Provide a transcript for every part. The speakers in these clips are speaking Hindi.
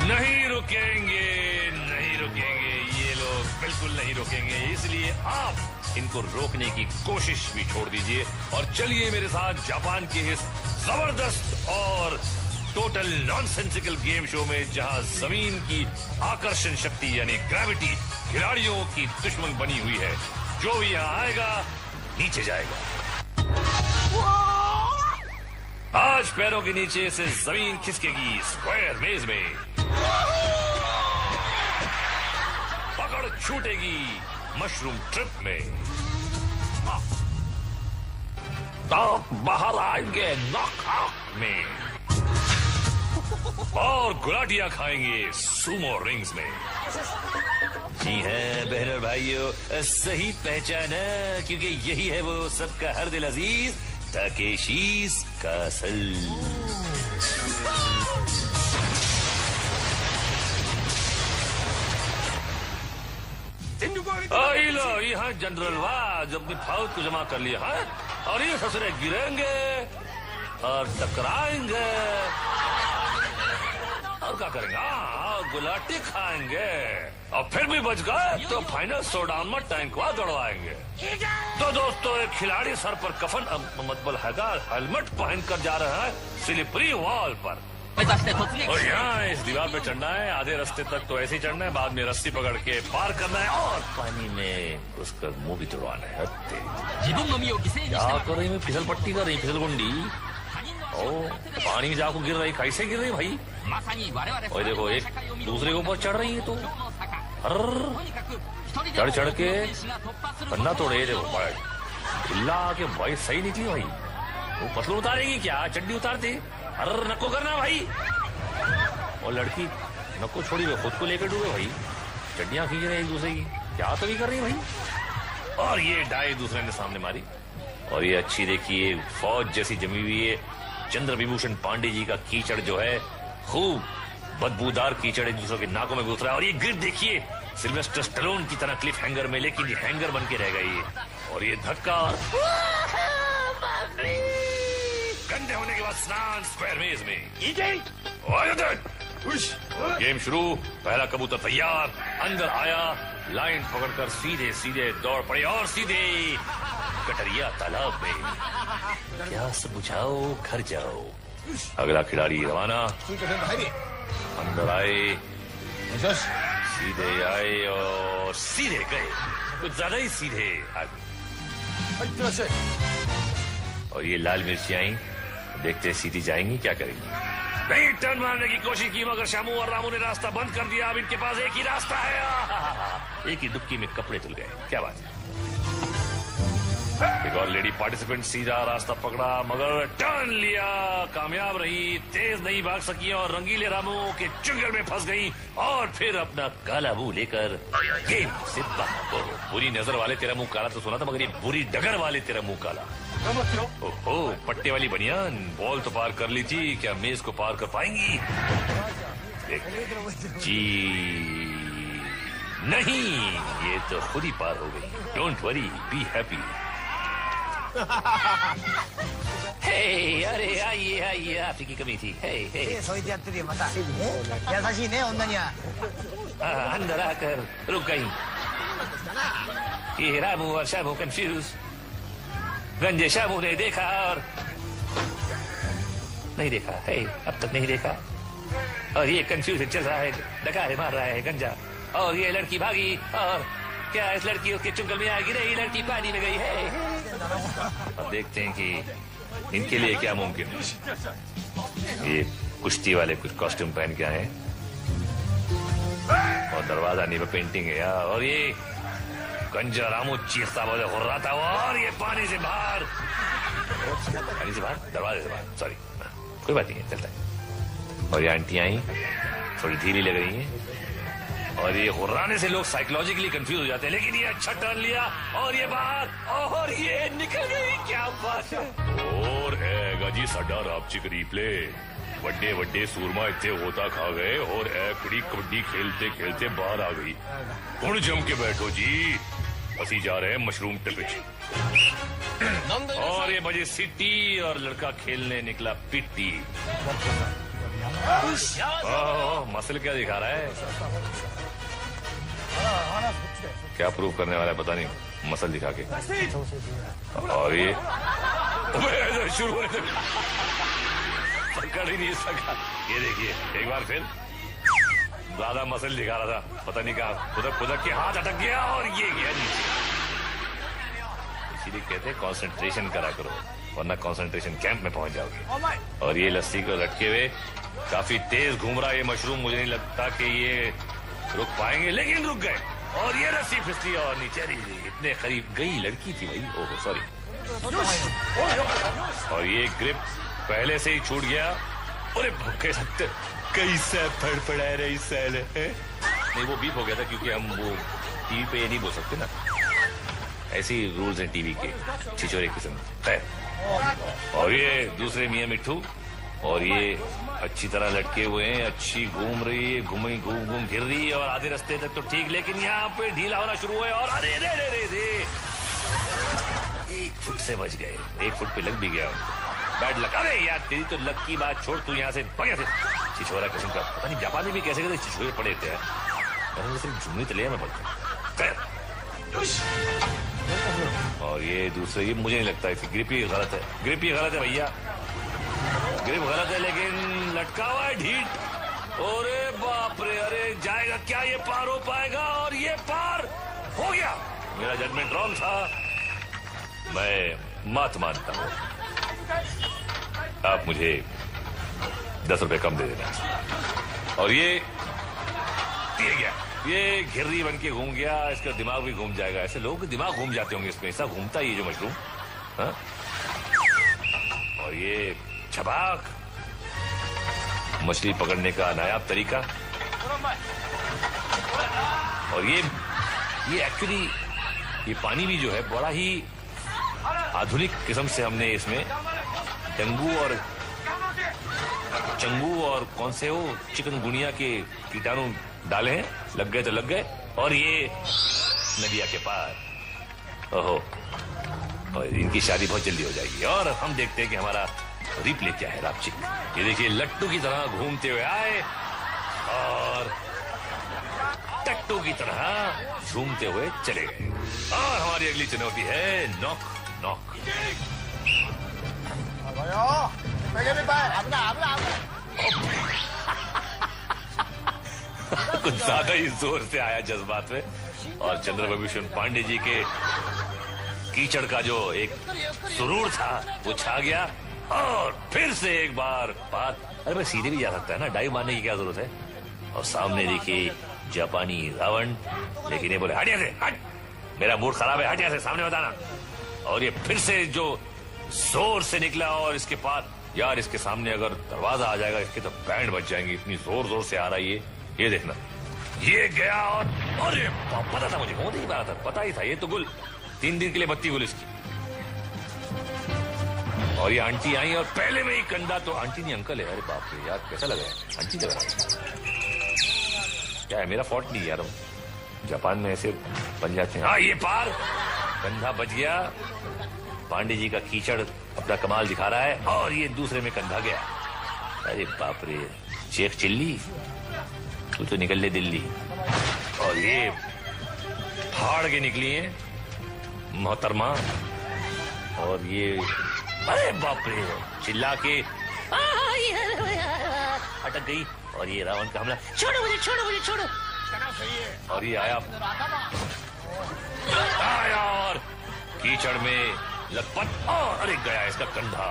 नहीं रुकेंगे, नहीं रुकेंगे, ये लोग बिल्कुल नहीं रुकेंगे। इसलिए आप इनको रोकने की कोशिश भी छोड़ दीजिए और चलिए मेरे साथ जापान के इस जबरदस्त और टोटल नॉनसेंसिकल गेम शो में, जहां जमीन की आकर्षण शक्ति यानी ग्रेविटी खिलाड़ियों की दुश्मन बनी हुई है। जो भी यहां आएगा नीचे जाएगा। आज पैरों के नीचे से जमीन खिसकेगी स्क्वायर मेज में, पकड़ छूटेगी मशरूम ट्रिप में, दांत बाहर आएंगे नॉकआउट में और गुलाटियां खाएंगे सुमो रिंग्स में। जी हैं बहनों भाइयों, सही पहचाना, क्योंकि यही है वो सबका हर दिल अजीज ताकेशी's कासल। लो यहाँ जनरल वाज अपनी फौज को जमा कर लिया है और ये ससुरे गिरेंगे और टकराएंगे और क्या करेंगे? गुलाटी खाएंगे और फिर भी बच गए तो फाइनल शोडाउन में टैंकवा दौड़वाएंगे। तो दोस्तों, एक खिलाड़ी सर पर कफन मतलब हेलमेट पहनकर जा रहा है स्लिपरी वॉल पर और यहाँ इस दीवार पे चढ़ना है। आधे रास्ते तक तो ऐसे ही चढ़ना है, बाद में रस्सी पकड़ के पार करना है और पानी में उसका मुंह भी तुड़वाना है। क्या कर रही है? फिसल पट्टी कर रही, फिसल गुंडी। ओ पानी में जाकर गिर रही, कैसे गिर रही भाई? और देखो एक दूसरे के ऊपर चढ़ रही है तो चढ़ चढ़ के पन्ना तोड़े। देखो ढिल्ला के भाई सही निकली भाई। वो पतलू उतारेगी क्या? चड्डी उतारती। अरे नको करना भाई। और लड़की नको छोड़ी हुई, खुद को लेकर डूबे भाई। चड्डियां खींच रहे एक दूसरे की, क्या तो नहीं कर रही भाई। और ये डाई दूसरे ने सामने मारी। और ये अच्छी देखिए फौज जैसी जमी हुई है। चंद्र विभूषण पांडे जी का कीचड़ जो है, खूब बदबूदार कीचड़ एक दूसरे के नाकों में घुस रहा है। और ये गिर देखिए सिल्वेस्टर स्टैलोन की तरह क्लिफ हैंगर में, लेकिन ये हैंगर बन के रह गई। और ये धक्का गंदे होने के बाद स्नान स्क्वायर मेज में। गेम शुरू। पहला कबूतर तैयार, अंदर आया, लाइन पकड़कर सीधे सीधे दौड़ पड़े और सीधे कटरिया तालाब में। क्या सब बुझाओ घर जाओ। अगला खिलाड़ी रवाना। अंदर आए, सीधे आए और सीधे गए, कुछ ज्यादा ही सीधे आगे। और ये लाल मिर्ची आई, देखते सीधी जाएंगी क्या करेंगी। नहीं, टर्न मारने की कोशिश की मगर शामू और रामू ने रास्ता बंद कर दिया। अब इनके पास एक ही रास्ता है। एक ही दुक्की में कपड़े धुल गए। क्या बात है। एक और लेडी पार्टिसिपेंट सीधा रास्ता पकड़ा मगर टर्न लिया, कामयाब रही, तेज नहीं भाग सकी और रंगीले रामू के चुंगल में फंस गई और फिर अपना काला मुंह लेकर गेम से बाहर हो। बुरी नजर वाले तेरा मुंह काला तो सुना था, मगर ये बुरी डगर वाले तेरा मुंह काला। ओहो, पट्टे वाली बनियान, बॉल तो पार कर ली थी, क्या मेज को पार कर पाएंगी? जी नहीं, ये तो खुद ही पार हो गई। Don't worry, be happy. Hey, अरे आइए आइए, आपकी कमी थी। हे हे, अंदर आकर रुक गई। ये रामू और शामू कंफ्यूज। गंजे शामू ने देखा और नहीं देखा। है अब तक नहीं देखा और ये कंफ्यूजन चल रहा है, डकारे मार रहा है गंजा। और ये लड़की भागी और क्या इस लड़की उसके चुंगल में आएगी? नहीं, लड़की पानी में गई है। अब देखते हैं कि इनके लिए क्या मुमकिन है। ये कुश्ती वाले कुछ कॉस्ट्यूम पहन के आए और दरवाजा नहीं पे पेंटिंग है यार। और ये गंजा रामू चीखता बोले हो रहा था और ये पानी से बाहर, दरवाजे से बाहर, सॉरी कोई बात नहीं है, चलता है। और ये आंटी आई, थोड़ी धीरे लग रही है और ये हुर्राने से लोग साइकोलॉजिकली कंफ्यूज हो जाते हैं, लेकिन ये अच्छा टर्न लिया और ये बाहर और ये निकल गई। क्या बात है। और है गाजी साडा रापचिक रीप्ले। बड्डे बड्डे सूरमा इतने होता खा गए और एकड़ी कबड्डी खेलते खेलते बाहर आ गई। हुण जम के बैठो जी, असी जा रहे हैं मशरूम टिपिच। और ये बजे सिटी और लड़का खेलने निकला पिट्टी। मसल क्या दिखा रहा है? क्या प्रूव करने वाला है पता नहीं, मसल दिखा के। और ये शुरू होने पकड़ ही नहीं सका। ये देखिए एक बार फिर ज्यादा मसल दिखा रहा था, पता नहीं कहा खुदक खुदक के हाथ अटक गया और ये गया नीचे। इसीलिए कहते हैं कंसंट्रेशन करा करो, वरना कंसंट्रेशन कैंप में पहुंच जाओगे। और ये लस्सी को लटके हुए काफी तेज घूम रहा है ये मशरूम, मुझे नहीं लगता कि ये रुक पाएंगे, लेकिन रुक गए। और ये रस्सी फिसली और नीचे इतने करीब गई लड़की थी भाई, ओहो सॉरी। और ये ग्रिप पहले से ही छूट गया। अरे भूखे सकते कैसे फड़फड़ा रही सैल है? नहीं वो बीप हो गया था क्योंकि हम वो टीवी पे ये नहीं बोल सकते ना, ऐसे ही रूल्स हैं टीवी के, छिछोरे किस्म है। और ये दूसरे मियां मिट्ठू, और ये अच्छी तरह लटके हुए हैं, अच्छी घूम रही है, घूम घूम घिर रही है और आधे रास्ते तक तो ठीक, लेकिन यहाँ पे ढीला होना शुरू हुआ और अरे रे रे रे रे 1 फुट से बच गए, 1 फुट पे लग भी गया उनको। Bad luck. अरे यार तेरी तो लक की बात छोड़, तू यहाँ से बढ़िया से छिछोरा किस्म का, पता नहीं जापानी भी कैसे कैसे छिछोरे पड़े थे यार, सिर्फ झुमनी तले में पड़ते। और ये दूसरे, ये मुझे नहीं लगता है ग्रिप ही गलत है, ग्रिप ही गलत है भैया, ग्रिप गलत है, लेकिन लटका हुआ है ढीठ। अरे बाप रे, अरे जाएगा क्या ये, पार हो पाएगा? और ये पार हो गया। मेरा जजमेंट रॉन्ग था, मैं मत मानता हूँ। आप मुझे 10 रुपए कम दे देना। और ये गया, ये घिर्री बन के घूम गया, इसका दिमाग भी घूम जाएगा। ऐसे लोगों के दिमाग घूम जाते होंगे इसमें, ऐसा घूमता है ये जो मशरूम। हाँ? और ये छबाक, मछली पकड़ने का नायाब तरीका। और ये एक्चुअली ये पानी भी जो है बड़ा ही आधुनिक किस्म से हमने इसमें चंगू और कौन से वो चिकनगुनिया के कीटाणु डाले हैं, लग गए तो लग गए। और ये नदिया के पार, ओहो, और इनकी शादी बहुत जल्दी हो जाएगी। और हम देखते हैं कि हमारा रिप्ले क्या है रापचिक। ये देखिए लट्टू की तरह घूमते हुए आए और टट्टू की तरह झूमते हुए चले गए। और हमारी अगली चुनौती है नॉक नॉक। कुछ ज्यादा ही जोर से आया जज्बात में, और चंद्रभूषण पांडे जी के कीचड़ का जो एक सुरूर था वो छा गया। और फिर से एक बार बात, अरे मैं सीधे भी जा सकता है ना, डाइव मारने की क्या जरूरत है? और सामने देखिए जापानी रावण, लेकिन ये बोले हट यहाँ से, हट, मेरा मूड खराब है, हट यहाँ से, सामने बताना। और ये फिर से जो जोर से निकला, और इसके पास यार इसके सामने अगर दरवाजा आ जाएगा इसके तो बैंड बच जाएंगे, इतनी जोर जोर से आ रहा है ये देखना। ये गया और अरे पता था मुझे, नहीं पता था, पता ही था, ये तो गुल 3 दिन के लिए बत्ती गुल इसकी। और ये आंटी आई और पहले में ही कंधा, तो आंटी नहीं अंकल है, अरे बाप रे यार कैसा लगा है, आंटी लगा क्या है, मेरा फॉल्ट नहीं यार, जापान में ऐसे बन जाते हैं। हाँ ये पार, कंधा बच गया, पांडे जी का कीचड़ अपना कमाल दिखा रहा है, और ये दूसरे में कंधा गया। अरे बाप रे, शेख चिल्ली तू तो निकल ले दिल्ली। और ये फाड़ के निकली है मोहतरमा, और ये अरे बाप रे चिल्ला के अटक गई। और ये रावण का हमला, छोड़ो मुझे, छोड़ो मुझे, छोड़ो। और ये आया और कीचड़ में लपट, और अरे गया इसका कंधा।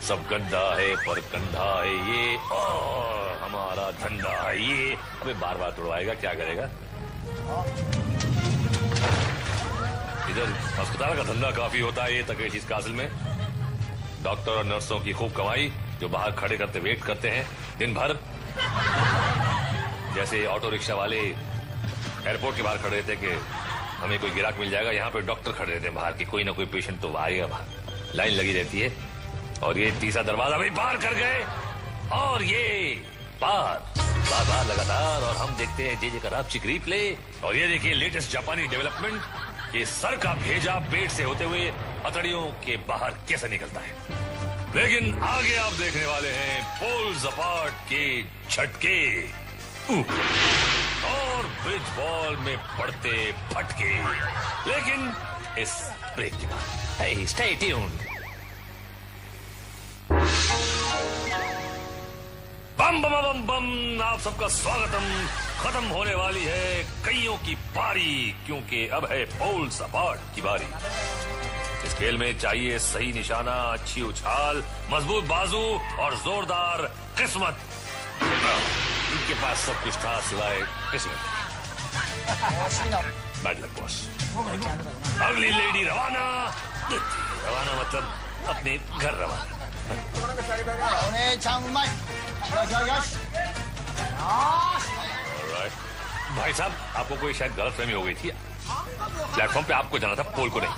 सब गंदा है पर कंधा है ये, और हमारा धंधा है ये। अबे बार बार तोड़वाएगा, क्या करेगा? इधर अस्पताल का धंधा काफी होता है ये तकेशी कासिल में, डॉक्टर और नर्सों की खूब कमाई, जो बाहर खड़े करते वेट करते हैं दिन भर। जैसे ऑटो रिक्शा वाले एयरपोर्ट के बाहर खड़े रहते कि हमें कोई गिराक मिल जाएगा, यहाँ पे डॉक्टर खड़े रहते हैं बाहर की, कोई ना कोई पेशेंट तो आएगा बाहर, लाइन लगी रहती है। और ये तीसरा दरवाजा भी पार कर गए, और ये पार बार लगातार। और हम देखते हैं जे का रापचिक रिप्ले। और ये देखिए लेटेस्ट जापानी डेवलपमेंट, ये सर का भेजा पेट से होते हुए हथड़ियों के बाहर कैसे निकलता है। लेकिन आगे आप देखने वाले हैं पोल्स अपार्ट के झटके। और ब्रिज बॉल में पड़ते फटके, लेकिन इस ब्रेक के बाद स्टे ट्यून्ड। बम बम बम बम, आप सबका स्वागतम। खत्म होने वाली है कईयों की पारी, क्योंकि अब है पोल सपाट की बारी। इस खेल में चाहिए सही निशाना, अच्छी उछाल, मजबूत बाजू और जोरदार किस्मत। इनके पास सब कुछ था सिवाय किस्मत। Bad luck boss. अगली लेडी रवाना। रवाना मतलब अपने घर रवाना। भाई साहब, आपको कोई शायद गलतफहमी हो गई थी। प्लेटफॉर्म पे आपको जाना था, पोल को नहीं।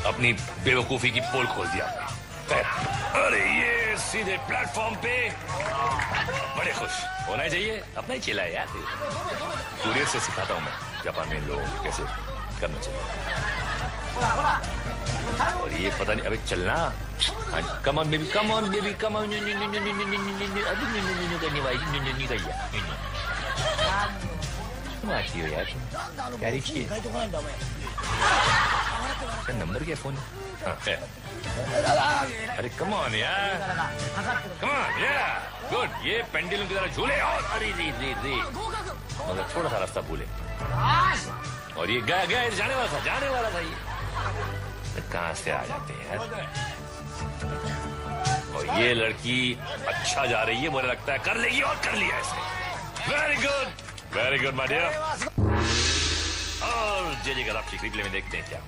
अपनी बेवकूफी की पोल खोल दिया आपने। अरे ये सीधे प्लेटफॉर्म पे। बड़े खुश होना चाहिए, अपना ही चेला है यार। सूर्य से सिखाता हूँ मैं जापान में लोग कैसे करना चाहिए। और ये पता नहीं, अबे चलना। Come on baby, come on baby, come on. आती हो यार, क्या देखिए नंबर क्या फोन। अरे कम ऑन यार, कम ऑन यार, गुड। ये पेंडुलम की तरह झूले और अरे रे रे रे, मतलब थोड़ा सा रास्ता भूले। और ये गया गया जाने वाला था ये। कहां से आ जाते हैं यार। और ये लड़की अच्छा जा रही है, मुझे लगता है कर लेगी, और कर लिया इसे। Very good my dear. और जे गलाफी क्रिकेट में देखते हैं क्या।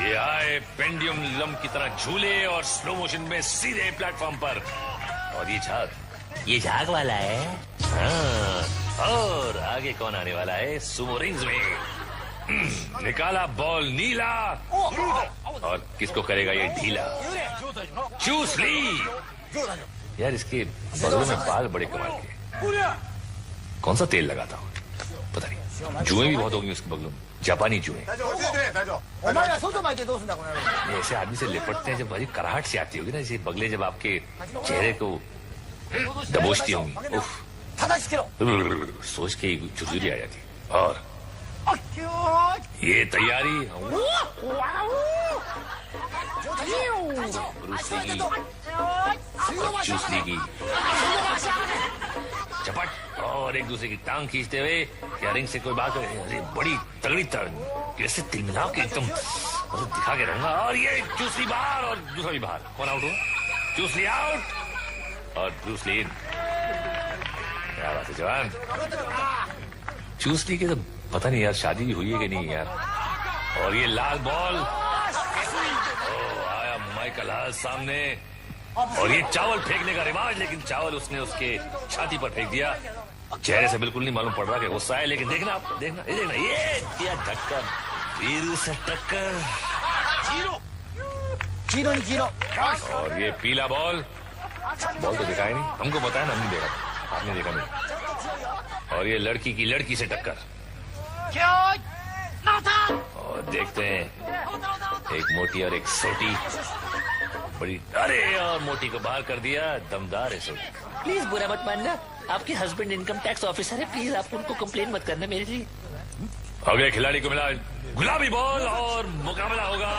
ये आए पेंडुलम की तरह झूले और स्लो मोशन में सीधे प्लेटफॉर्म पर। और ये झाग वाला है। हाँ, और आगे कौन आने वाला है सुमो रिंग्स में। निकाला बॉल नीला, और किसको करेगा ये ढीला। चूस ली। यार इसके बगलों में बाल बड़े कमाल के। कौन सा तेल लगाता हूँ पता नहीं। जुएं भी बहुत होंगी उसके बगलों में, जापानी जुएं। ऐसे आदमी से लिपटते हैं जब भाई कराहट से आती होगी ना, जैसे बगले जब आपके चेहरे को दबोचती होंगी। सोच के चुजूरी आ जाती। और ये तैयारी चूसने की चपट, और एक दूसरे की टांग खींचते हुए क्या रिंग से कोई बात करे। अरे बड़ी तगड़ी कैसे तिलमिला के एकदम दिखा के रहूंगा। और ये चूसली बाहर और दूसरा भी बाहर। कौन आउट हुआ? चूसली आउट और ब्रूसली इन। क्या बात है जवान। चूसली के तो पता नहीं यार शादी भी हुई है कि नहीं यार। और ये लाल बॉल, आया माइकल हास सामने। और ये चावल फेंकने का रिवाज, लेकिन चावल उसने उसके छाती पर फेंक दिया। चेहरे से बिल्कुल नहीं मालूम पड़ रहा कि गुस्सा है, लेकिन देखना आप, देखना ये दिया टक्कर, वीरू से टक्कर। और ये पीला बॉल तो दिखाई नहीं हमको, पता है ना, हमने देखा, आपने देखा नहीं। और ये लड़की की लड़की से टक्कर। और देखते हैं एक मोटी और एक सोटी। बड़ी, अरे और मोटी को बाहर कर दिया, दमदार है सोटी। प्लीज बुरा मत मानना, आपके हस्बैंड इनकम टैक्स ऑफिसर है, प्लीज आप उनको कंप्लेन मत करना मेरे लिए। अगले खिलाड़ी को मिला गुलाबी बॉल और मुकाबला होगा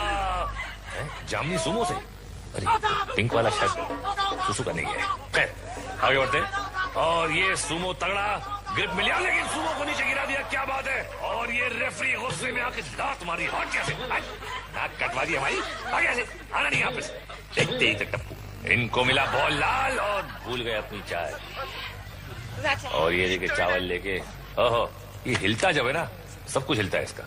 जामनी सुमो से। अरे पिंक वाला शायद सुसु का नहीं है। खैर आगे बढ़ते। और ये सुमो तगड़ा, ग्रिप मिला लेकिन सुमो को नीचे गिरा दिया। क्या बात है। और ये रेफरी गुस्से में आके दांत मारी। हट कैसे, नाक कटवा दी हमारी। आगे से आना नहीं वापस। देखते ही तक टप्पू। इनको मिला बॉल लाल और भूल गए अपनी चाय। और ये लेके चावल लेके, ओहो ये हिलता जब है ना, सब कुछ हिलता है इसका।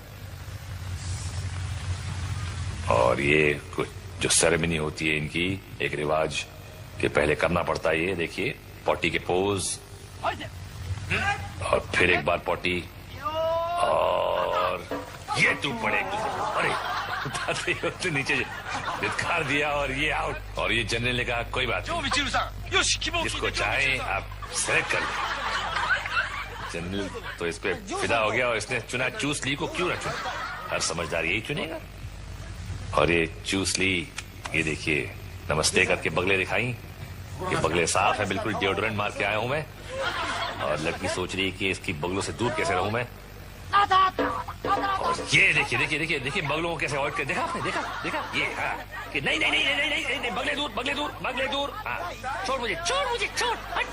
और ये कुछ जो सेरेमनी होती है इनकी, एक रिवाज के पहले करना पड़ता है। ये देखिए पॉटी के पोज, और फिर एक बार पॉटी, और ये टूट पड़े एक दूसरे को। अरे तो नीचे धिक्कार दिया और ये आउट। और ये जनरल ने कहा कोई बात नहीं, जिसको चाहे आप सेलेक्ट कर लें। जनरल तो इस पे फिदा हो गया और इसने चुना चूस ली को। क्यों ना चुना, हर समझदार यही चुनेगा। और ये चूस ली, ये देखिए नमस्ते करके बगले दिखाई। ये बगले साफ है, बिल्कुल डिओड्रेंट मार के आया हूं मैं। और लड़की सोच रही है कि इसकी बगलों से दूर कैसे रहूं मैं। और ये देखिए देखिए देखिए देखिए बगलों को कैसे अवॉइड कर, देखा आपने, देखा देखा ये, हाँ कि नहीं नहीं नहीं नहीं नहीं नहीं, नहीं बगले दूर बगले दूर बगले दूर, हाँ छोड़ मुझे छोड़ हट।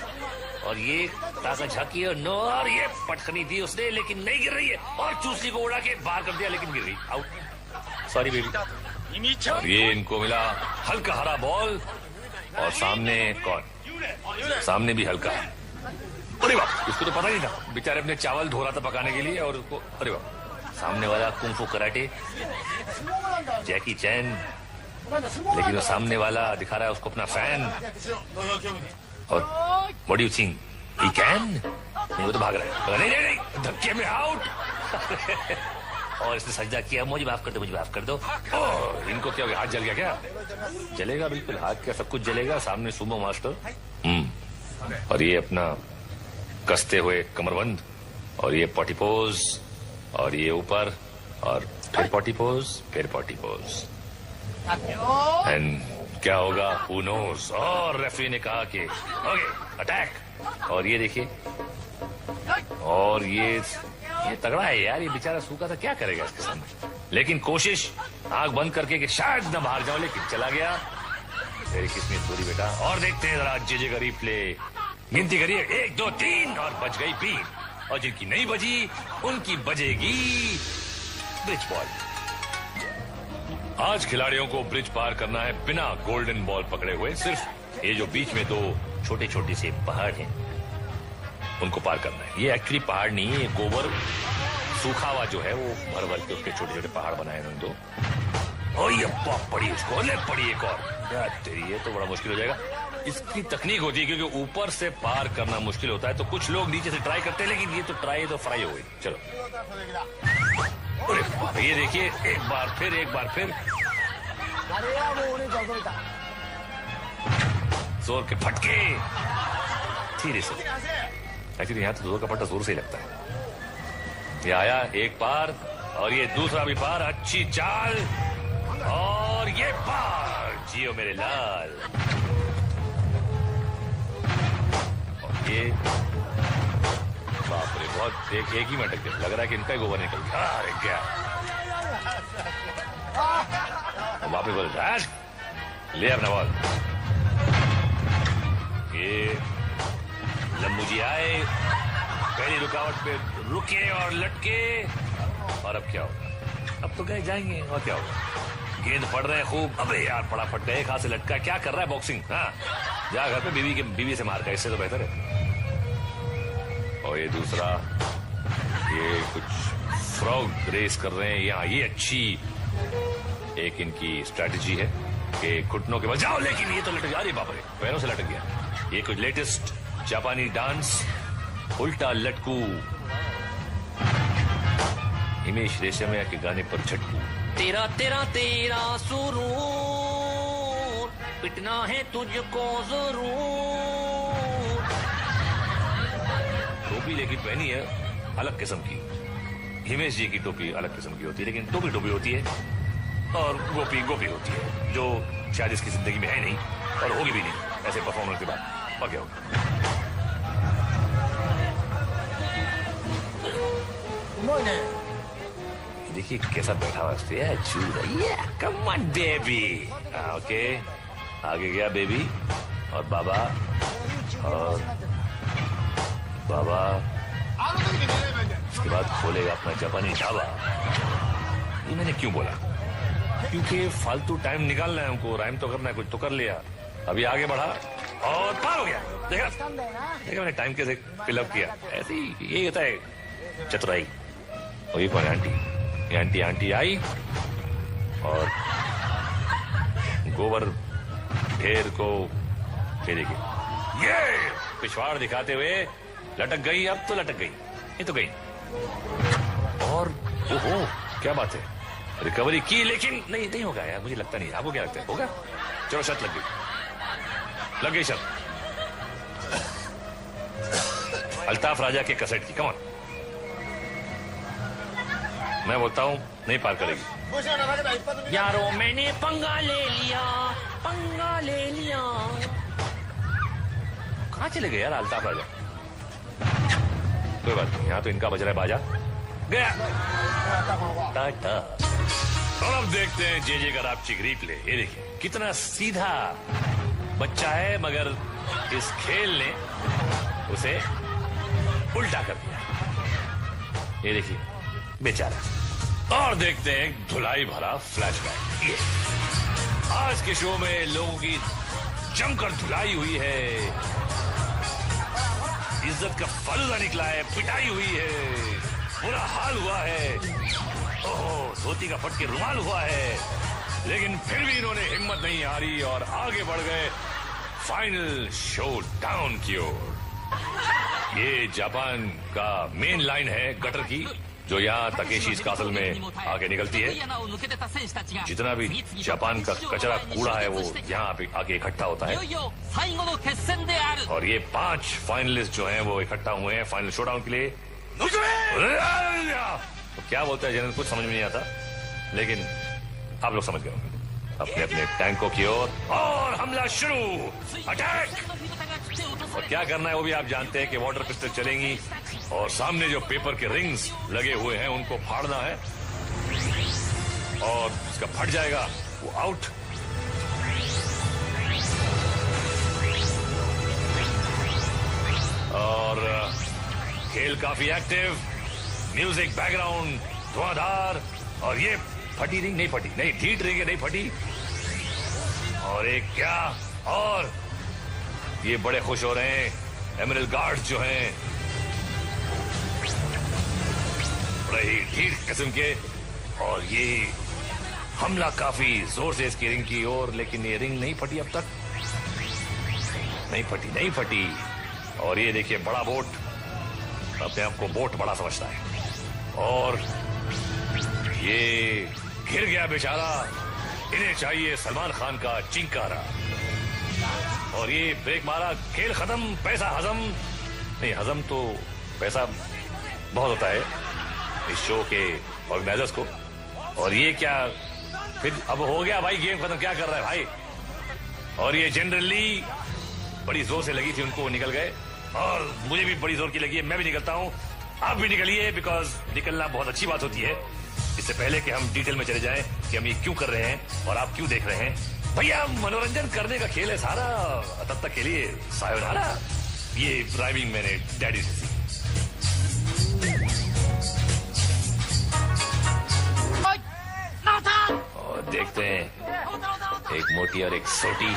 और ये ताकत झाकी और नो, और ये पटखनी दी उसने लेकिन नहीं गिर रही है, और चूसली को उड़ा के बाहर कर दिया लेकिन गिर गई, आउट, सॉरी बेबी। और ये इनको मिला हल्का हरा बॉल, और सामने कौन, सामने भी हल्का, अरे वाह, इसको तो पता नहीं था, बेचारे अपने चावल धो रहा था पकाने के लिए, और उसको, अरे वाह, सामने वाला कुंफू कराटे जैकी चैन, लेकिन वो सामने वाला दिखा रहा है उसको अपना फैन। और what do you think he can, नहीं वो तो भाग रहा है, नहीं नहीं नहीं धक्के में आउट। और इसने सजदा किया, मुझे माफ कर दो मुझे माफ कर दो। इनको क्या हो गया, हाथ जल गया क्या? जलेगा बिल्कुल, हाथ क्या सब कुछ जलेगा, सामने सुमो मास्टर। और ये अपना कसते हुए कमरबंद, और ये पॉटी पोज, और ये ऊपर, और फिर पॉटी पोज, फिर पॉटी पोज, एंड क्या होगा हू नोज। और रेफरी ने कहा कि ओके अटैक। और ये देखिए, और ये तगड़ा है यार, ये बेचारा सूखा था, क्या करेगा इसके सामने, लेकिन कोशिश आंख बंद करके कि शायद न बाहर जाओ, लेकिन चला गया। तेरी किस्मत पूरी बेटा। और देखते हैं जरा जे का रिप्ले, गिनती करिए 1 2 3, और बच गई 3, और जिनकी नहीं बजी उनकी बजेगी ब्रिज बॉल। आज खिलाड़ियों को ब्रिज पार करना है बिना गोल्डन बॉल पकड़े हुए, सिर्फ ये जो बीच में 2 छोटे छोटे से पहाड़ हैं उनको पार करना है। ये एक्चुअली पहाड़ नहीं है, ये गोबर सूखा हुआ जो है वो भर भर के उसके छोटे छोटे पहाड़ बनाए हैं दो। और ये पड़ी उसको, ले पड़ी एक और, यार तेरी ये तो बड़ा मुश्किल हो जाएगा। इसकी तकनीक होती है क्योंकि ऊपर से पार करना मुश्किल होता है, तो कुछ लोग नीचे से ट्राई करते हैं, लेकिन ये तो ट्राई तो फ्राई हो गई। चलो, अरे ये देखिए, एक बार फिर जोर के फटके, धीरे से। एक्चुअली यहाँ तो जोर का फटका जोर से ही लगता है। ये आया एक पार, और ये दूसरा भी पार, अच्छी चाल, और ये पार, जियो मेरे लाल। और ये बाप रे, बहुत एक ही मिनट लग रहा है कि इनका ही गोबर निकल गया। अरे क्या वापस बोल, ले अपना बॉल। ये लंबू जी आए, पहली रुकावट पे रुके और लटके, और अब क्या होगा? अब तो गए जाएंगे, और क्या होगा? गेंद पड़ रहे हैं खूब, अबे यार पड़ा फट गया, एक हाथ से लटका, क्या कर रहा है बॉक्सिंग? हाँ जा घर पे बीवी से मार का, इससे तो बेहतर है। और ये दूसरा, ये कुछ फ्रॉग रेस कर रहे हैं यहाँ, ये अच्छी एक इनकी स्ट्रैटेजी है कि घुटनों के बजाओ, लेकिन ये तो लटक गया, अरे बाप रे, पैरों से लटक गया। ये कुछ लेटेस्ट जापानी डांस, उल्टा लटकू, हिमेश रेशमिया के गाने पर झटकू। तेरा तेरा तेरा सुरूर, पिटना है तुझको जरूर। टोपी लेकिन पहनी है अलग किस्म की, हिमेश जी की टोपी अलग किस्म की होती है, लेकिन टोपी होती है, और गोपी होती है, जो शायद इसकी जिंदगी में है नहीं और होगी भी नहीं ऐसे परफॉर्मेंस के बाद। और क्या होगा? देखिए कैसा बैठा हुआ है, कम ऑन बेबी। ओके, आगे गया बेबी, और बाबा, और बाबा उसके बाद खोलेगा अपना जापानी ढाबा। ये मैंने क्यों बोला? क्योंकि फालतू टाइम निकालना है हमको, राइम तो करना है, कुछ तो कर लिया। अभी आगे बढ़ा और पार हो गया, देखा मैंने टाइम कैसे फिलअप किया। ऐसे ही यही होता है चतुराई। और ये कौन है? आंटी आई, और गोबर ढेर को देखिए, ये पिछवाड़ दिखाते हुए लटक गई। अब तो लटक गई, ये तो गई। और ओहो क्या बात है, रिकवरी की, लेकिन नहीं होगा यार, मुझे लगता नहीं। आपको क्या लगता है, होगा? चलो शर्त लग गई शर्त। अल्ताफ राजा के कैसेट की, कम ऑन। मैं बोलता हूं नहीं पार करेगी। यारो मैंने पंगा ले लिया। कहां चले गए यार अल्ताफ राजा? कोई बात नहीं, यहाँ तो इनका बज रहा है बाजा। गया टाटा। और अब देखते हैं जे का रापचिक रिप्ले। ये देखिए कितना सीधा बच्चा है, मगर इस खेल ने उसे उल्टा कर दिया। ये देखिए बेचारा। और देखते हैं एक धुलाई भरा फ्लैशबैक। ये आज के शो में लोगों की जमकर धुलाई हुई है, इज्जत का फलूदा निकला है, पिटाई हुई है, बुरा हाल हुआ है, ओहो धोती का फट के रुमाल हुआ है, लेकिन फिर भी इन्होंने हिम्मत नहीं हारी और आगे बढ़ गए फाइनल शो डाउन की ओर। ये जापान का मेन लाइन है गटर की, जो यहाँ तकेशीज कासल में आगे निकलती है। जितना भी जापान का कचरा कूड़ा है वो यहाँ पे आगे इकट्ठा होता है। और ये 5 फाइनलिस्ट जो हैं वो इकट्ठा हुए हैं फाइनल शोडाउन के लिए। तो क्या बोलता है जनरल, कुछ समझ में नहीं आता, लेकिन आप लोग समझ गए होंगे। अपने अपने टैंकों की ओर और हमला शुरू, अटैक। और क्या करना है वो भी आप जानते हैं कि वाटर पिस्टल चलेंगी और सामने जो पेपर के रिंग्स लगे हुए हैं उनको फाड़ना है, और इसका फट जाएगा वो आउट। और खेल काफी एक्टिव, म्यूजिक बैकग्राउंड धुआंधार, और ये फटी रिंग नहीं फटी, नहीं ढीठ रिंग नहीं फटी, और एक क्या, और ये बड़े खुश हो रहे हैं एमरल्ड गार्ड्स जो हैं, बड़े ही ढीठ किस्म के। और ये हमला काफी जोर से इसकी रिंग की ओर, लेकिन ये रिंग नहीं फटी अब तक, नहीं फटी। और ये देखिए बड़ा बोट, अपने आप को बोट बड़ा समझता है, और ये गिर गया बेचारा। इन्हें चाहिए सलमान खान का चिंकारा। और ये ब्रेक मारा, खेल खत्म, पैसा हजम नहीं, हजम तो पैसा बहुत होता है इस शो के ऑर्गेनाइजर्स को। और ये क्या फिर अब हो गया भाई, गेम खत्म, क्या कर रहा है भाई। और ये जनरली बड़ी जोर से लगी थी उनको, वो निकल गए, और मुझे भी बड़ी जोर की लगी है, मैं भी निकलता हूं, आप भी निकलिए, बिकॉज निकलना बहुत अच्छी बात होती है। इससे पहले कि हम डिटेल में चले जाएं कि हम ये क्यों कर रहे हैं और आप क्यों देख रहे हैं, भैया मनोरंजन करने का खेल है सारा, तब तक के लिए सायोनारा। ये ड्राइविंग मैंने डैडी से सीखी। और देखते हैं एक मोटी और एक सोटी,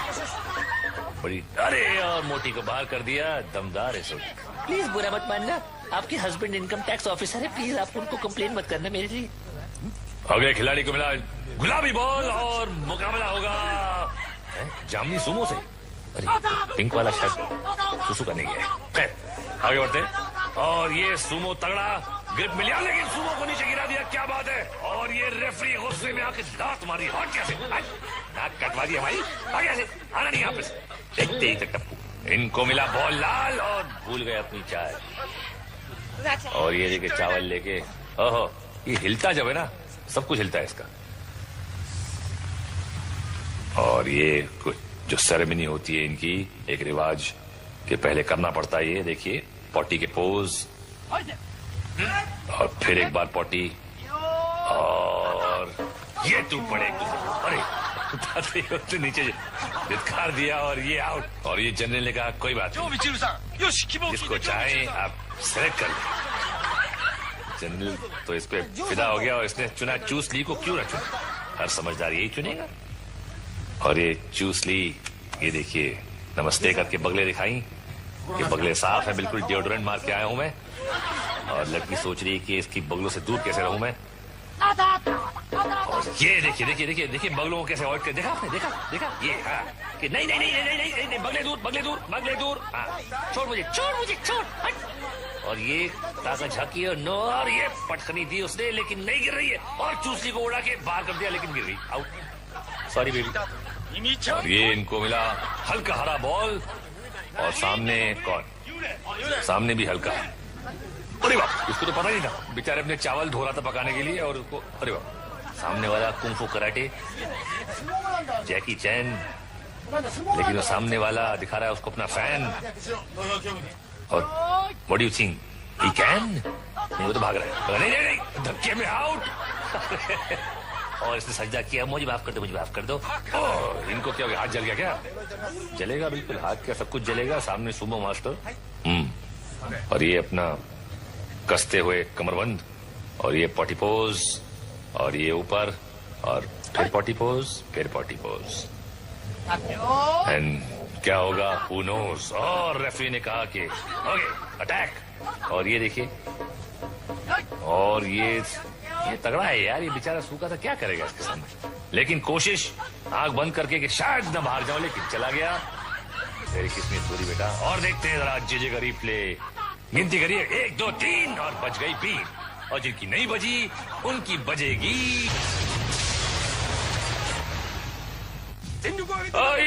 बड़ी, अरे और मोटी को बाहर कर दिया, दमदार है सोटी। प्लीज बुरा मत मानना, आपके हस्बैंड इनकम टैक्स ऑफिसर है, प्लीज आप उनको कंप्लेन मत करना मेरे लिए। अगले खिलाड़ी को मिला गुलाबी बॉल और मुकाबला होगा जामनी सुमो से। अरे पिंक वाला शर्ट सुसु करने गया है। खैर आगे बढ़ते हैं। और ये सुमो तगड़ा ग्रिप मिल गया, लेकिन सुमो को नीचे गिरा दिया, क्या बात है। और ये रेफरी गुस्से में आके दांत मारी, हट कैसे, नाक कटवा दिया भाई, आगे ऐसे आना नहीं यहाँ पे। देखते ही तक टप्पू, इनको मिला बॉल लाल और भूल गए अपनी चाय। और ये देखिए चावल लेके, ओहो ये हिलता जब है ना, सब कुछ हिलता है इसका। और ये कुछ जो सेरेमनी होती है इनकी, एक रिवाज के पहले करना पड़ता है, ये देखिए पॉटी के पोज, और फिर एक बार पॉटी, और ये तू पड़े, अरे तो नीचे धिक्कार दिया, और ये आउट। और ये जनरल ने कहा कोई बात नहीं, जिसको चाहे आप सेलेक्ट कर लें। जनरल तो इस पे फिदा हो गया और इसने चुना चूस ली को, क्यों ना चुना, हर समझदार यही चुनेगा। और ये चूस ली, ये देखिए नमस्ते करके बगले दिखाई, ये बगले साफ है, बिल्कुल डिओड्रेंट मार के आया हूं मैं। और लड़की सोच रही है कि इसकी बगलों से दूर कैसे रहूं मैं। और ये देखिए देखिए देखिए देखिए बगलों को कैसे अवॉइड कर, देखा आपने, देखा ये, हाँ कि नहीं नहीं नहीं नहीं नहीं नहीं, नहीं बगले दूर बगले दूर बगले दूर, हाँ छोड़ मुझे छोड़ हट। और ये ताका झाकी और नो, और ये पटखनी दी उसने, लेकिन नहीं गिर रही है, और चूसली को उड़ा के बाहर कर दिया, लेकिन गिर गई, आउट, सॉरी बेबी। और ये इनको मिला हल्का हरा बॉल, और सामने कौन, सामने भी हल्का, अरे बाप, इसको तो पता नहीं था, बेचारे अपने चावल धो रहा था पकाने के लिए, और उसको, अरे बाप, सामने वाला कुंफू कराटे जैकी चैन, लेकिन वो सामने वाला दिखा रहा है उसको अपना फैन। और what do you think, he can नहीं, वो तो भाग रहा है। नहीं नहीं नहीं, धक्के में आउट। और इसने सजदा किया, मुझे माफ कर दो, मुझे माफ कर दो। ओह, इनको क्या हो गया, हाथ जल गया क्या? जलेगा बिल्कुल, हाथ क्या सब कुछ जलेगा। सामने सुमो मास्टर। और ये अपना कसते हुए कमरबंद, और ये पॉटी पोज, और ये ऊपर, और फिर पॉटी पोज, फिर पॉटी पोज। एंड क्या होगा, हू नोज। और रेफरी ने कहा कि ओके अटैक। और ये देखिए, और ये तगड़ा है यार, ये बेचारा सूखा था, क्या करेगा इसके सामने। लेकिन कोशिश आंख बंद करके कि शायद न बाहर जाओ, लेकिन चला गया। तेरी किस्मत पूरी बेटा। और देखते हैं जरा जेजे का रिप्ले। गिनती करिए, 1 2 3 और बच गई 3। और जिनकी नहीं बजी उनकी बजेगी।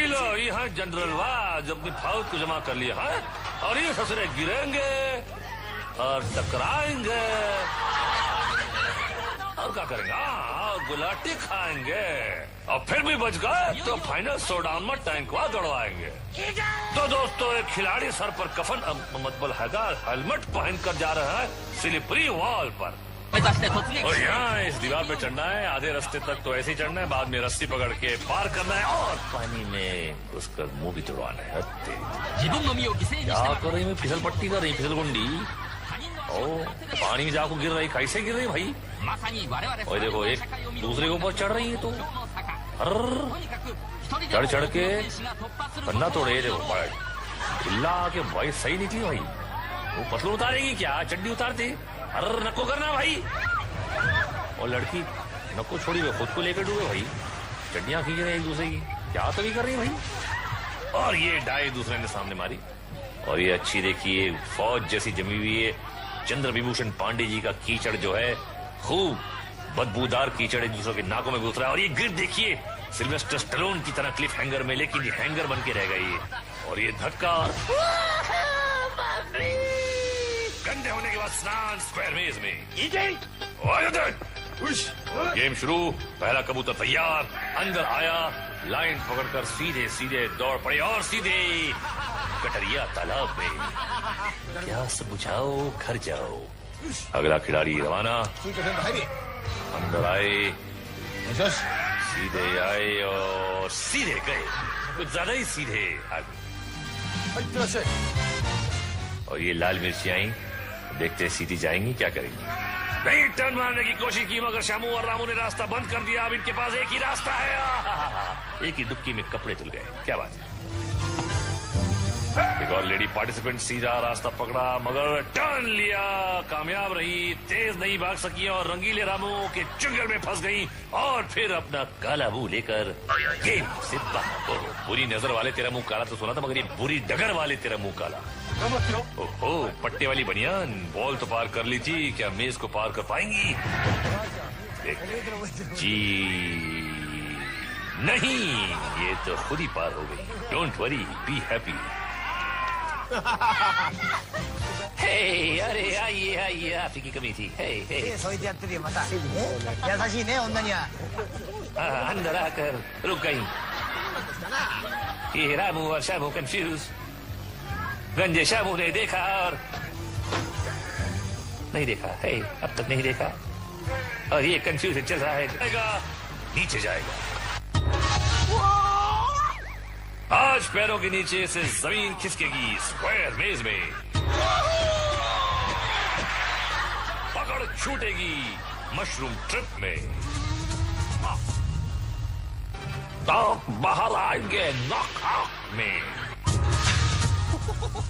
लो यहाँ जनरल वाज अपनी फौज को जमा कर लिया है, और ये ससुरे गिरेंगे और टकराएंगे और क्या करेंगे, गुलाटी खाएंगे। और फिर भी बच गए तो फाइनल शोडाउन में टैंकवा दौड़वाएंगे। तो दोस्तों, एक खिलाड़ी सर पर कफन मतलब हेलमेट पहनकर जा रहा है स्लिपरी वॉल पर। और यहाँ इस दीवार पे चढ़ना है, आधे रास्ते तक तो ऐसे ही चढ़ना है, बाद में रस्सी पकड़ के पार करना है और पानी में उसका मुंह भी तोड़वाना है। क्या कर रही, फिसल पट्टी कर रही, फिसल गुंडी। ओ, पानी में जाकर गिर रही, कैसे गिर रही भाई। और देखो, एक दूसरे के ऊपर चढ़ रही है, तो चढ़ चढ़ के पन्ना तोड़े। देखो चिल्ला के भाई, सही निकली भाई। वो पतलू उतारेगी क्या, चड्डी उतारती। अरे नको करना भाई। और लड़की नको छोड़ी हुई, खुद को लेकर डूबे भाई। चड्डियां खींच रहे एक दूसरे की, क्या तभी कर रही भाई। और ये डाई दूसरे ने सामने मारी। और ये अच्छी देखिए, फौज जैसी जमी हुई है। चंद्र विभूषण पांडे जी का कीचड़ जो है, खूब बदबूदार कीचड़ एक दूसरे के नाकों में घुस रहा है। और ये गिर देखिए सिल्वेस्टर स्टैलोन की तरह क्लिफ हैंगर में, लेकिन ये हैंगर बन के रह गई। और ये धक्का गंदे होने के बाद स्नान स्क्वायर मेज में। गेम शुरू। पहला कबूतर तैयार, अंदर आया, लाइन पकड़कर सीधे सीधे दौड़ पड़े और सीधे कटरिया तालाब में। क्या सब बुझाओ, घर जाओ। अगला खिलाड़ी रवाना। अंदर आए, सीधे आए और सीधे गए, कुछ ज्यादा ही सीधे आगे। और ये लाल मिर्ची आई, देखते सीधी जाएंगी, क्या करेंगी। नहीं, टर्न मारने की कोशिश की, मगर शामू और रामू ने रास्ता बंद कर दिया। अब इनके पास एक ही रास्ता है। एक ही डुबकी में कपड़े धुल गए, क्या बात है। एक और लेडी पार्टिसिपेंट सीधा रास्ता पकड़ा, मगर टर्न लिया, कामयाब रही, तेज नहीं भाग सकी और रंगीले रामू के चुंगल में फंस गई। और फिर अपना काला मुंह लेकर गेम से बाहर। बुरी नजर वाले तेरा मुंह काला तो सुना था, मगर ये बुरी डगर वाले तेरा मुंह काला। ओहो, पट्टे वाली बनियान, बॉल तो पार कर ली थी, क्या मेज को पार कर पाएंगी। जी नहीं, ये तो खुद ही पार हो गई। Don't worry, be happy. Hey, अरे आइए आइए, आप ही की कमी थी। हे हे, अंदर आकर रुक गई। ये रामू और शामू कंफ्यूज। गंजे शामू ने देखा और नहीं देखा, है अब तक नहीं देखा। और ये कंफ्यूजन चल रहा है, नीचे जाएगा। आज पैरों के नीचे से जमीन खिसकेगी स्क्वायर मेज में। पकड़ छूटेगी मशरूम ट्रिप में। टॉप बाहर आएंगे नॉकआउट में।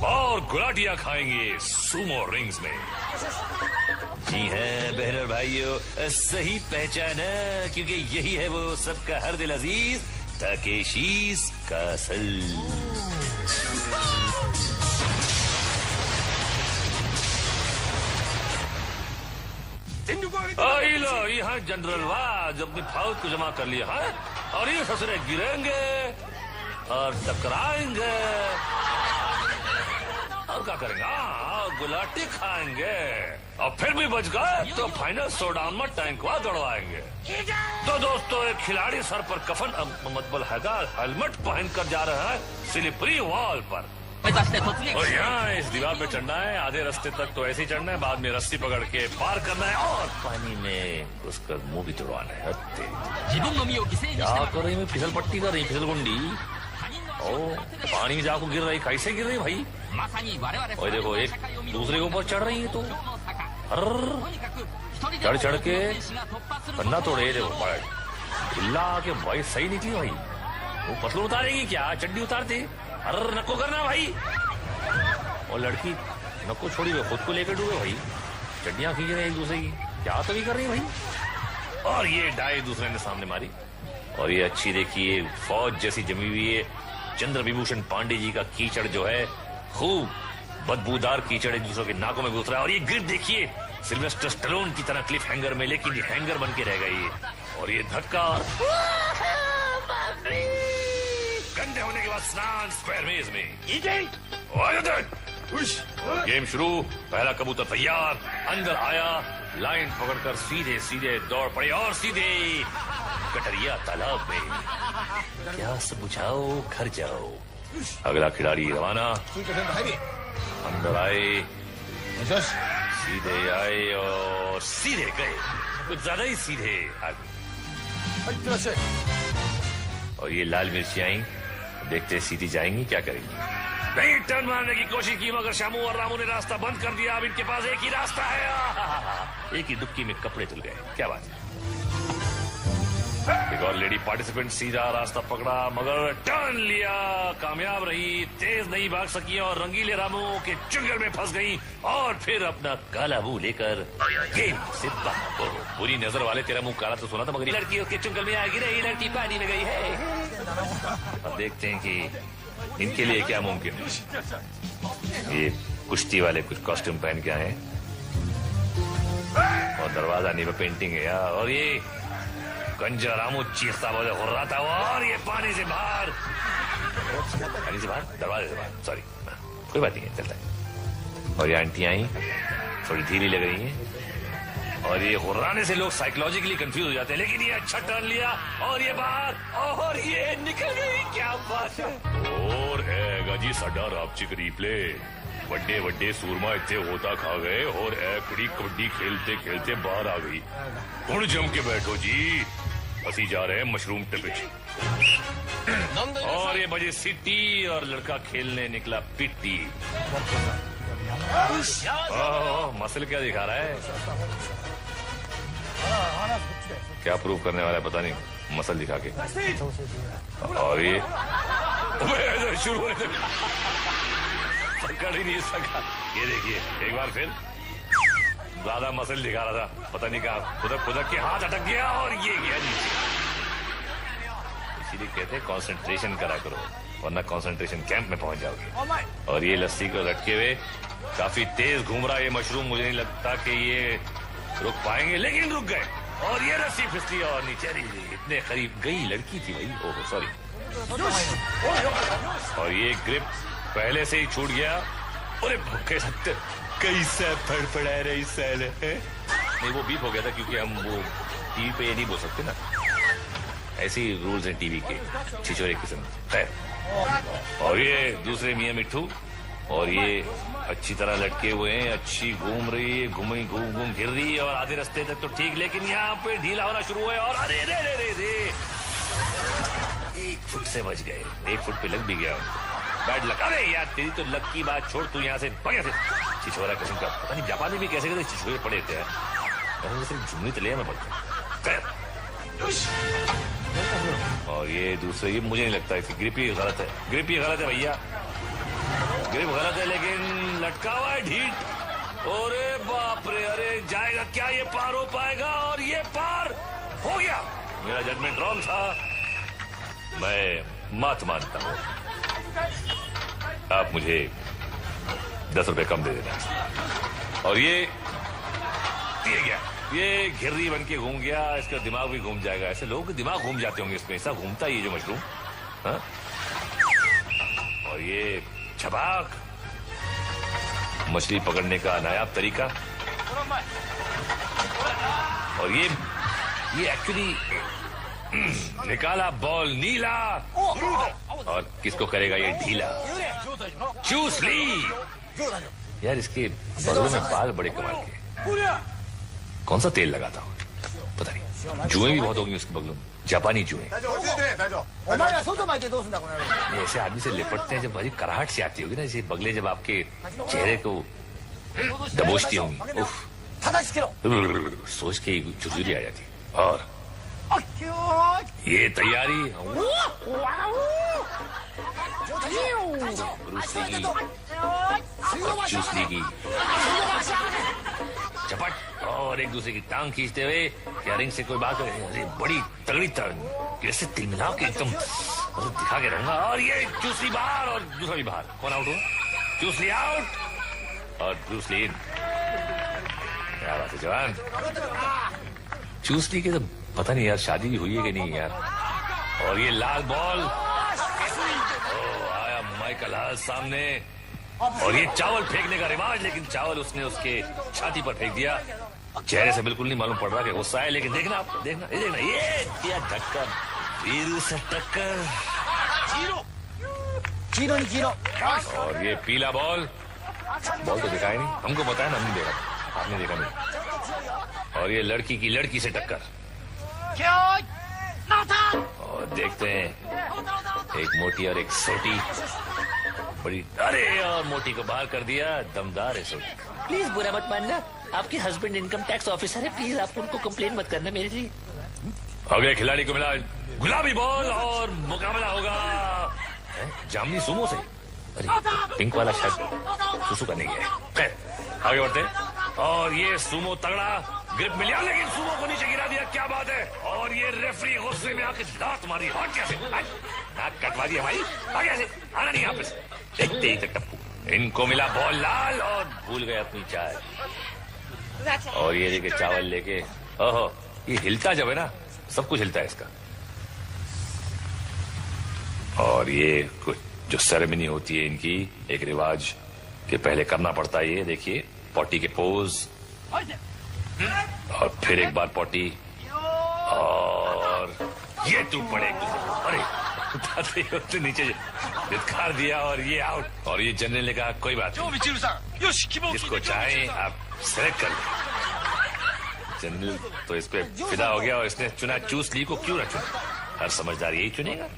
और गुलाटियां खाएंगे सुमो रिंग्स में। जी है बहनों भाइयों, सही पहचाना, क्योंकि यही है वो सबका हर दिल अजीज ताकेशीस कासल। लो यहाँ जनरल वाज अपनी फौज को जमा कर लिया है, और ये ससुरे गिरेंगे और टकराएंगे और क्या करेंगे, गुलाटी खाएंगे। और फिर भी बच गए तो फाइनल शोडाउन में टैंकवा दौड़वाएंगे। तो दोस्तों, एक खिलाड़ी सर पर कफन मतलब हेलमेट पहनकर जा रहा है स्लिपरी वॉल पर। और यहाँ इस दीवार पे चढ़ना है, आधे रास्ते तक तो ऐसे ही चढ़ना है, बाद में रस्सी पकड़ के पार करना है और पानी में घुसकर मुंह भी तुड़वाना है। क्या कर रही मैं? फिसल पट्टी कर रही, फिसल गुंडी। ओ पानी में जाकर गिर रही, कैसे गिर रही भाई? और देखो एक दूसरे के ऊपर चढ़ रही है तो चढ़ चढ़ के पन्ना तोड़े। देखो ढिल्ला के भाई सही निकली भाई। वो पतलू उतारेगी क्या? चड्डी उतारते। अरे नको करना भाई। और लड़की नको छोड़ी हुई खुद को लेकर डूबे भाई। चड्डियां खींच रहे एक दूसरे की, क्या तो भी कर रही भाई। और ये डाई दूसरे ने सामने मारी। और ये अच्छी देखिए फौज जैसी जमी हुई है। चंद्र विभूषण पांडे जी का कीचड़ जो है खूब बदबूदार कीचड़ एक दूसरे के नाकों में घुस रहा है। और ये ग्रिप देखिए सिल्वेस्टर स्टैलोन की तरह क्लिफ हैंगर में, लेकिन ये हैंगर बन के रह गई है। और ये धक्का गंदे होने के बाद स्नान स्क्वायर मेज में। गेम शुरू। पहला कबूतर तैयार, अंदर आया, लाइन पकड़कर सीधे सीधे दौड़ पड़े और सीधे कटरिया तालाब में। क्या सब बुझाओ घर जाओ। अगला खिलाड़ी रवाना। अंदर आए, सीधे आए और सीधे गए, कुछ ज्यादा ही सीधे आगे। और ये लाल मिर्चियां देखते सीधी जाएंगी, क्या करेंगी? नहीं, टर्न मारने की कोशिश की मगर शामू और रामू ने रास्ता बंद कर दिया। अब इनके पास एक ही रास्ता है। एक ही दुक्की में कपड़े धुल गए। क्या बात है। एक और लेडी पार्टिसिपेंट सीधा रास्ता पकड़ा मगर टर्न लिया, कामयाब रही, तेज नहीं भाग सकी और रंगीले रामू के चुंगल में फंस गई। और फिर अपना काला मुंह लेकर गेम से बाहर। बुरी नजर वाले तेरा मुंह काला तो सुना था मगर लड़की उसके चुंगल में आ गिरी, लड़की पानी में गई है। अब देखते हैं कि इनके लिए क्या मुमकिन है। ये कुश्ती वाले कुछ कॉस्ट्यूम पहन के आए और दरवाजा नहीं पे पेंटिंग है यार। और ये गंजा रामू चीखता हुआ हो रहा था और ये पानी से बाहर, दरवाजे से बाहर, सॉरी कोई बात नहीं है, चलता है। और ये आंटी आई थोड़ी धीरे लग रही हैं और ये हुर्राने से लोग साइकोलॉजिकली कंफ्यूज हो जाते हैं। लेकिन ये अच्छा टर्न लिया और ये बाहर और ये निकल गई। क्या बात है। और है गाजी साडा रापचिक रीप्ले। बड्डे बड्डे सूरमा इतने होता खा गए और कुड़ी कबड्डी खेलते खेलते बाहर आ गई। हुण जम के बैठो जी, असी जा रहे हैं मशरूम टिपिच। और ये बजे सिटी और लड़का खेलने निकला पिट्टी। मसल क्या दिखा रहा है? क्या प्रूव करने वाला है पता नहीं, मसल दिखा के। और ये शुरू होने तक पकड़ ही नहीं सका। ये देखिए एक बार फिर ज्यादा मसल दिखा रहा था, पता नहीं कहा खुदक खुदक के हाथ अटक गया और ये गया नीचे। इसीलिए कहते हैं कंसंट्रेशन करा करो वरना कंसंट्रेशन कैंप में पहुंच जाओगे। और ये लस्सी को लटके हुए काफी तेज घूम रहा है ये मशरूम। मुझे नहीं लगता कि ये रुक पाएंगे, लेकिन रुक गए और ये रस्सी फिसली और नीचे इतने करीब गई लड़की थी भाई। Oh sorry. और ये ग्रिप पहले से ही छूट गया। अरे भूखे सकते कैसे फड़फड़ा रही सैल है। नहीं वो बीप हो गया था क्योंकि हम वो टीवी पे ये नहीं बोल सकते ना, ऐसे ही रूल्स हैं टीवी के, छिछोरे किस्म। खैर और ये दूसरे मियां मिट्ठू और ये अच्छी तरह लटके हुए हैं, अच्छी घूम रही है, घूम घूम घिर रही है और आधे रास्ते तक तो ठीक, लेकिन यहाँ पे ढीला होना शुरू हुआ और अरे रे रे रे रे 1 फुट से बच गए। 1 फुट पे लग भी गया उनको। Bad luck. अरे यार तेरी तो लक की बात छोड़, तू यहाँ से बढ़िया से छिछोरा किस्म का, पता नहीं जापान में भी कैसे कैसे छिछोरे पड़े थे यार। सिर्फ झुमनी तले में पड़ता। और ये दूसरे, ये मुझे नहीं लगता इसकी ग्रिप ही गलत है। ग्रिप ही गलत है भैया, ग्रिप गलत है, लेकिन लटका हुआ है ढीठ। अरे बाप रे, अरे जाएगा क्या ये? पार हो पाएगा? और ये पार हो गया। मेरा जजमेंट रॉन्ग था, मैं मात मानता हूँ। आप मुझे 10 रुपए कम दे देना। और ये गया, ये घिर्री बन के घूम गया, इसका दिमाग भी घूम जाएगा। ऐसे लोगों के दिमाग घूम जाते होंगे इसमें, ऐसा घूमता ही है जो मशरूम। हाँ? और ये छपाक, मछली पकड़ने का नायाब तरीका। और ये एक्चुअली निकाला बॉल नीला और किसको करेगा ये ढीला। चूस ली। यार इसके बगलों में बाल बड़े कमाल के। कौन सा तेल लगाता हूँ पता नहीं। जुएं भी बहुत होंगी उसके बगलों में, जापानी जुएं। ये ऐसे आदमी से लिपटते हैं जब भाई कराहट से आती होगी ना, जैसे बगले जब आपके चेहरे को दबोचती होंगी, उफ, सोच के झुरझुरी आ जाती। और ये तैयारी ब्रूस ली की और चूस ली की चपट और एक दूसरे की टांग खींचते हुए क्या रिंग से कोई बात करे, अरे बड़ी तगड़ी कैसे तिलमिला के एकदम दिखा के रहूंगा। और ये चूस ली बाहर और दूसरा भी बाहर। कौन आउट हुआ? चूस ली आउट और ब्रूस ली इन। क्या बात है जवान। चूस ली के तो पता नहीं यार शादी भी हुई है कि नहीं यार। और ये लाल बॉल, आया माइकल हाल सामने। और ये चावल फेंकने का रिवाज, लेकिन चावल उसने उसके छाती पर फेंक दिया। चेहरे से बिल्कुल नहीं मालूम पड़ रहा कि गुस्सा है, लेकिन देखना देखना ये देखना, ये क्या टक्कर, वीरू से टक्कर। और ये पीला बॉल तो दिखाई नहीं हमको, पता है ना, हमने देखा, आपने देखा नहीं। और ये लड़की की लड़की से टक्कर। और देखते हैं एक मोटी और एक सोटी। बड़ी, अरे और मोटी को बाहर कर दिया, दमदार है सोटी। प्लीज बुरा मत मानना, आपके हस्बैंड इनकम टैक्स ऑफिसर है, प्लीज आप उनको कंप्लेन मत करना मेरे लिए। अगले खिलाड़ी को मिला गुलाबी बॉल और मुकाबला होगा जामनी सुमो से। अरे पिंक वाला शायद सुसु करने गया है। खैर आगे बढ़ते। और ये सुमो तगड़ा ग्रिप मिल गया, लेकिन सुमो को नीचे गिरा दिया। क्या बात है। और ये रेफरी गुस्से में आके दांत मारी। हट कैसे, नाक कटवा दिया भाई, आ कैसे, आना नहीं यहाँ पे। देखते ही तक टप्पू, इनको मिला बॉल लाल और भूल गए अपनी चाय। और ये लेके चावल लेके, ओहो ये हिलता जब है ना, सब कुछ हिलता है इसका। और ये कुछ जो सेरेमनी होती है इनकी, एक रिवाज के पहले करना पड़ता है। ये देखिए पॉटी के पोज, और फिर एक बार पॉटी, और ये टूट पड़े एक दूसरे। अरे तो नीचे धिक्कार दिया और ये आउट। और ये जनरल ने कहा कोई बात नहीं, जिसको चाहे आप सेलेक्ट कर लें। जनरल तो इस पे फिदा हो गया और इसने चुना चूस ली को। क्यों ना चुना, हर समझदार यही चुनेगा।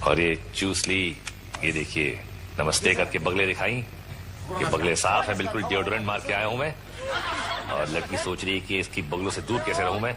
और ये चूस ली, ये देखिए नमस्ते करके बगले दिखाई। ये बगले साफ है, बिल्कुल डिओड्रेंट मार के आया हूं मैं। और लड़की सोच रही है कि इसकी बगलों से दूर कैसे रहूं मैं।